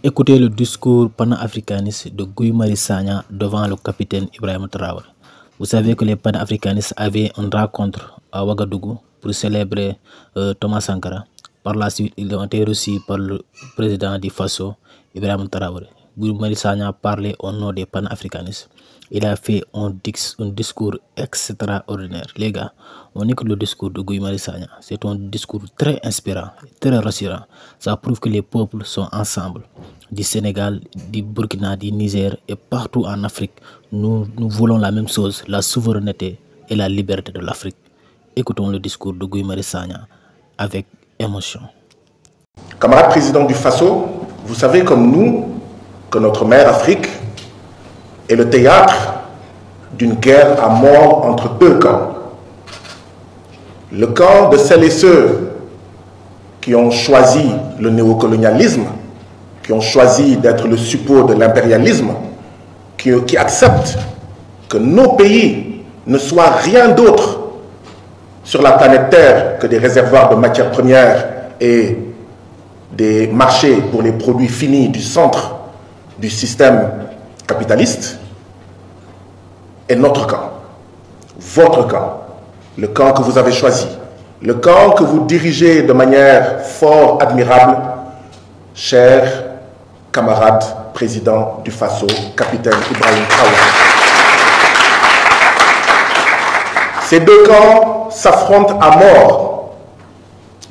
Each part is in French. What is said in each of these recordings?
Écoutez le discours panafricaniste de Guy Marius Sagna devant le capitaine Ibrahim Traoré. Vous savez que les panafricanistes avaient une rencontre à Ouagadougou pour célébrer Thomas Sankara. Par la suite, ils ont été reçus par le président du Faso, Ibrahim Traoré. Guy Marius Sagna parlait au nom des panafricanistes. Il a fait un discours extraordinaire. Les gars, on écoute le discours de Guy Marius Sagna. C'est un discours très inspirant, très rassurant. Ça prouve que les peuples sont ensemble. Du Sénégal, du Burkina, du Niger et partout en Afrique, nous voulons la même chose, la souveraineté et la liberté de l'Afrique. Écoutons le discours de Guy Marius Sagna avec émotion. Camarade président du Faso, vous savez comme nous que notre mère Afrique est le théâtre d'une guerre à mort entre deux camps. Le camp de celles et ceux qui ont choisi le néocolonialisme, qui ont choisi d'être le suppôt de l'impérialisme, qui acceptent que nos pays ne soient rien d'autre sur la planète Terre que des réservoirs de matières premières et des marchés pour les produits finis du centre du système capitaliste, est notre camp, votre camp, le camp que vous avez choisi, le camp que vous dirigez de manière fort admirable, cher camarade président du Faso, capitaine Ibrahim Traoré. Ces deux camps s'affrontent à mort.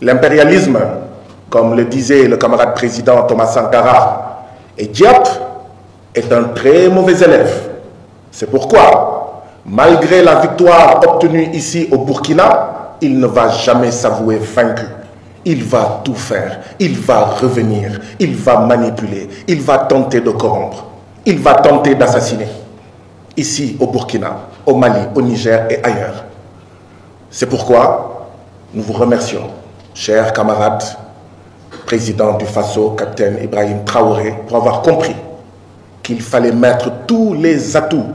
L'impérialisme, comme le disait le camarade président Thomas Sankara, et Diop est un très mauvais élève. C'est pourquoi, malgré la victoire obtenue ici au Burkina, il ne va jamais s'avouer vaincu. Il va tout faire, il va revenir, il va manipuler, il va tenter de corrompre, il va tenter d'assassiner. Ici au Burkina, au Mali, au Niger et ailleurs. C'est pourquoi nous vous remercions, chers camarades, président du Faso, capitaine Ibrahim Traoré, pour avoir compris qu'il fallait mettre tous les atouts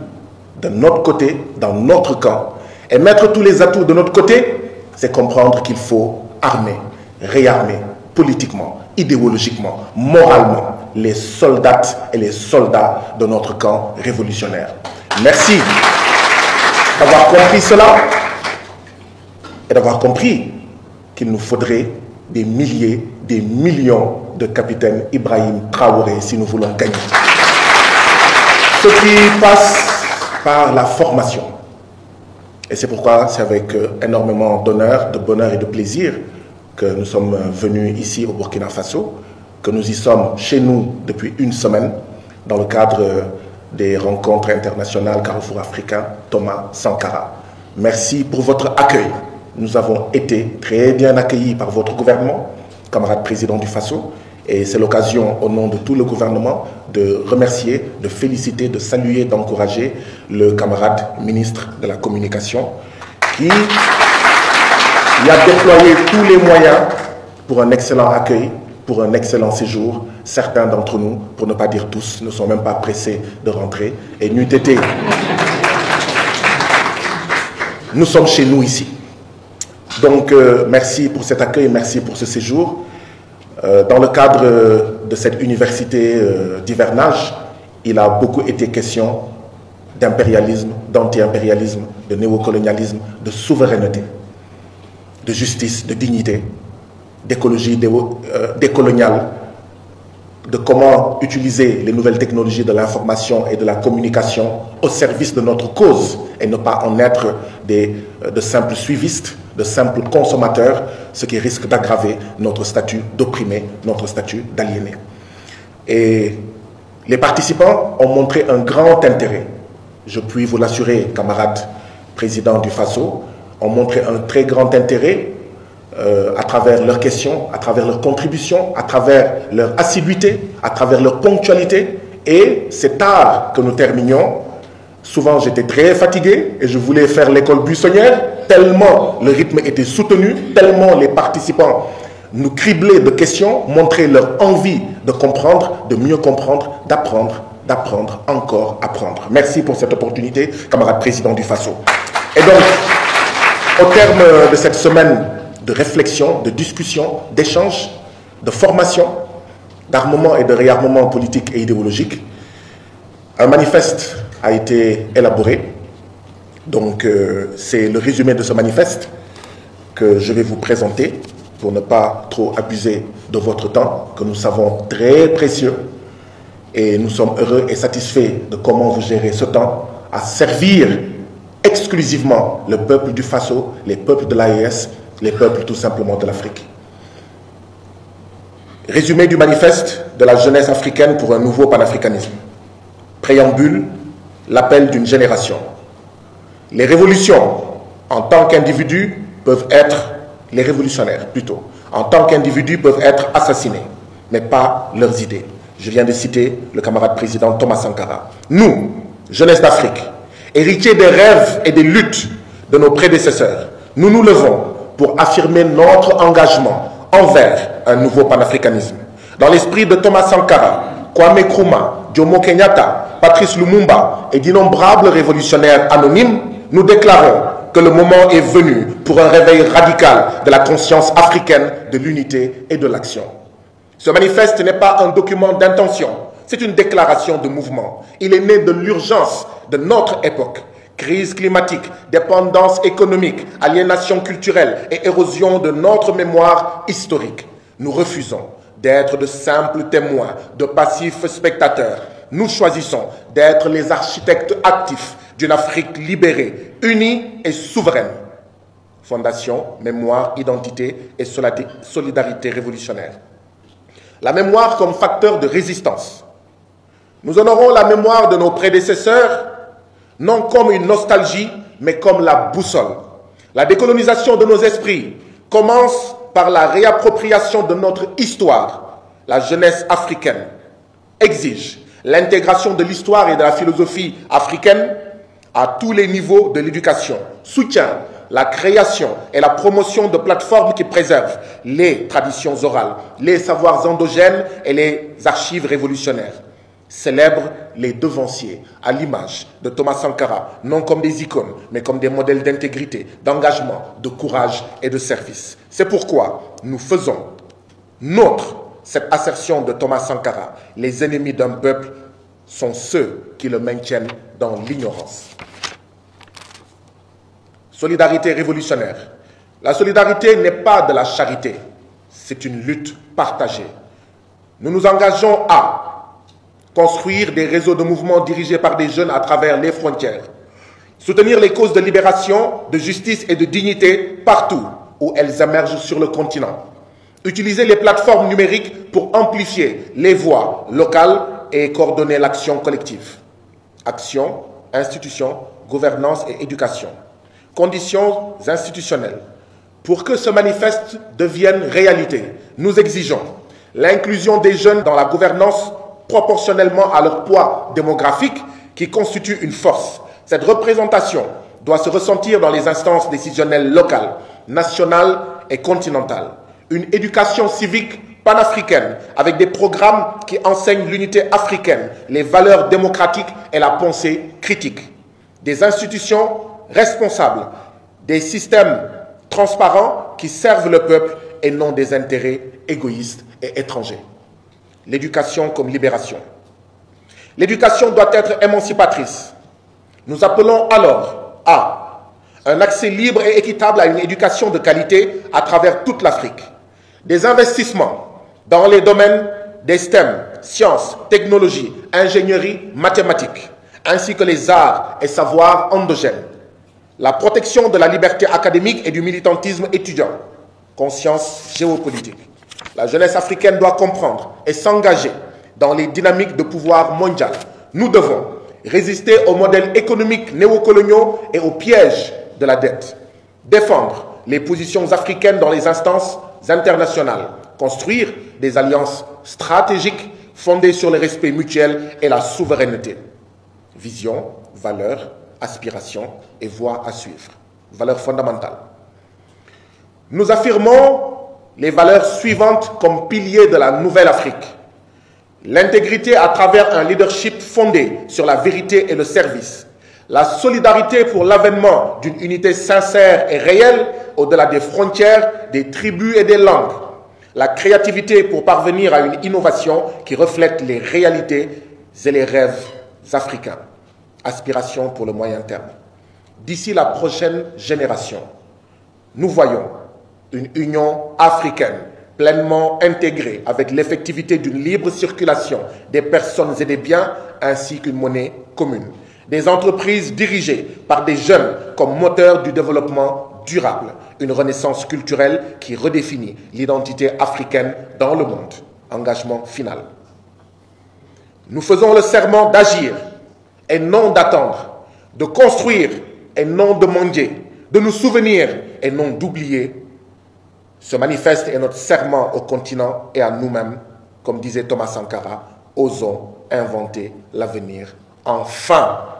de notre côté, dans notre camp. Et mettre tous les atouts de notre côté, c'est comprendre qu'il faut armer, réarmer politiquement, idéologiquement, moralement les soldates et les soldats de notre camp révolutionnaire. Merci d'avoir compris cela et d'avoir compris qu'il nous faudrait des milliers, des millions de capitaines Ibrahim Traoré si nous voulons gagner. Ce qui passe par la formation. Et c'est pourquoi c'est avec énormément d'honneur, de bonheur et de plaisir que nous sommes venus ici au Burkina Faso, que nous y sommes chez nous depuis une semaine dans le cadre des rencontres internationales Carrefour africain Thomas Sankara. Merci pour votre accueil. Nous avons été très bien accueillis par votre gouvernement, camarade président du Faso, et c'est l'occasion, au nom de tout le gouvernement, de remercier, de féliciter, de saluer, d'encourager le camarade ministre de la Communication qui a déployé tous les moyens pour un excellent accueil, pour un excellent séjour. Certains d'entre nous, pour ne pas dire tous, ne sont même pas pressés de rentrer. Et n'eût été, nous sommes chez nous ici. Donc, merci pour cet accueil, merci pour ce séjour. Dans le cadre de cette université d'hivernage, il a beaucoup été question d'impérialisme, d'anti-impérialisme, de néocolonialisme, de souveraineté, de justice, de dignité, d'écologie décoloniale, de comment utiliser les nouvelles technologies de l'information et de la communication au service de notre cause et ne pas en être de simples suivistes, de simples consommateurs, ce qui risque d'aggraver notre statut d'opprimé, notre statut d'aliéné. Et les participants ont montré un grand intérêt. Je puis vous l'assurer, camarades président du Faso, ont montré un très grand intérêt à travers leurs questions, à travers leurs contributions, à travers leur assiduité, à travers leur ponctualité. Et c'est tard que nous terminions. Souvent, j'étais très fatigué et je voulais faire l'école buissonnière, tellement le rythme était soutenu, tellement les participants nous criblaient de questions, montraient leur envie de comprendre, de mieux comprendre, d'apprendre, encore apprendre. Merci pour cette opportunité, camarade président du Faso. Et donc, au terme de cette semaine de réflexion, de discussion, d'échange, de formation, d'armement et de réarmement politique et idéologique. Un manifeste a été élaboré. Donc, c'est le résumé de ce manifeste que je vais vous présenter pour ne pas trop abuser de votre temps, que nous savons très précieux. Et nous sommes heureux et satisfaits de comment vous gérez ce temps à servir exclusivement le peuple du Faso, les peuples de l'AES, les peuples tout simplement de l'Afrique. Résumé du manifeste de la jeunesse africaine pour un nouveau panafricanisme. Préambule, l'appel d'une génération. Les révolutions, en tant qu'individus, peuvent être, les révolutionnaires plutôt, en tant qu'individus peuvent être assassinés, mais pas leurs idées. Je viens de citer le camarade président Thomas Sankara. Nous, jeunesse d'Afrique, héritiers des rêves et des luttes de nos prédécesseurs, nous nous levons pour affirmer notre engagement envers un nouveau panafricanisme. Dans l'esprit de Thomas Sankara, Kwame Nkrumah, Jomo Kenyatta, Patrice Lumumba et d'innombrables révolutionnaires anonymes, nous déclarons que le moment est venu pour un réveil radical de la conscience africaine, de l'unité et de l'action. Ce manifeste n'est pas un document d'intention, c'est une déclaration de mouvement. Il est né de l'urgence de notre époque. Crise climatique, dépendance économique, aliénation culturelle et érosion de notre mémoire historique. Nous refusons d'être de simples témoins, de passifs spectateurs. Nous choisissons d'être les architectes actifs d'une Afrique libérée, unie et souveraine. Fondation, mémoire, identité et solidarité révolutionnaire. La mémoire comme facteur de résistance. Nous honorons la mémoire de nos prédécesseurs, non comme une nostalgie, mais comme la boussole. La décolonisation de nos esprits commence par la réappropriation de notre histoire. La jeunesse africaine exige l'intégration de l'histoire et de la philosophie africaine à tous les niveaux de l'éducation, soutient la création et la promotion de plateformes qui préservent les traditions orales, les savoirs endogènes et les archives révolutionnaires. Célèbre les devanciers à l'image de Thomas Sankara, non comme des icônes, mais comme des modèles d'intégrité, d'engagement, de courage et de service. C'est pourquoi nous faisons nôtre cette assertion de Thomas Sankara. Les ennemis d'un peuple sont ceux qui le maintiennent dans l'ignorance. Solidarité révolutionnaire. La solidarité n'est pas de la charité, c'est une lutte partagée. Nous nous engageons à construire des réseaux de mouvements dirigés par des jeunes à travers les frontières, soutenir les causes de libération, de justice et de dignité partout où elles émergent sur le continent, utiliser les plateformes numériques pour amplifier les voix locales et coordonner l'action collective. Action, institutions, gouvernance et éducation. Conditions institutionnelles. Pour que ce manifeste devienne réalité, nous exigeons l'inclusion des jeunes dans la gouvernance proportionnellement à leur poids démographique qui constitue une force. Cette représentation doit se ressentir dans les instances décisionnelles locales, nationales et continentales. Une éducation civique panafricaine avec des programmes qui enseignent l'unité africaine, les valeurs démocratiques et la pensée critique. Des institutions responsables, des systèmes transparents qui servent le peuple et non des intérêts égoïstes et étrangers. L'éducation comme libération. L'éducation doit être émancipatrice. Nous appelons alors à un accès libre et équitable à une éducation de qualité à travers toute l'Afrique. Des investissements dans les domaines des STEM, sciences, technologies, ingénierie, mathématiques, ainsi que les arts et savoirs endogènes. La protection de la liberté académique et du militantisme étudiant. Conscience géopolitique. La jeunesse africaine doit comprendre et s'engager dans les dynamiques de pouvoir mondial. Nous devons résister aux modèles économiques néocoloniaux et aux pièges de la dette. Défendre les positions africaines dans les instances internationales. Construire des alliances stratégiques fondées sur le respect mutuel et la souveraineté. Vision, valeurs, aspirations et voies à suivre. Valeurs fondamentales. Nous affirmons les valeurs suivantes comme piliers de la nouvelle Afrique. L'intégrité à travers un leadership fondé sur la vérité et le service. La solidarité pour l'avènement d'une unité sincère et réelle au-delà des frontières, des tribus et des langues. la créativité pour parvenir à une innovation qui reflète les réalités et les rêves africains. Aspiration pour le moyen terme. D'ici la prochaine génération, nous voyons une Union africaine pleinement intégrée avec l'effectivité d'une libre circulation des personnes et des biens ainsi qu'une monnaie commune. Des entreprises dirigées par des jeunes comme moteur du développement durable. Une renaissance culturelle qui redéfinit l'identité africaine dans le monde. Engagement final. Nous faisons le serment d'agir et non d'attendre, de construire et non de mendier, de nous souvenir et non d'oublier. Ce manifeste est notre serment au continent et à nous-mêmes. Comme disait Thomas Sankara, osons inventer l'avenir. Enfin!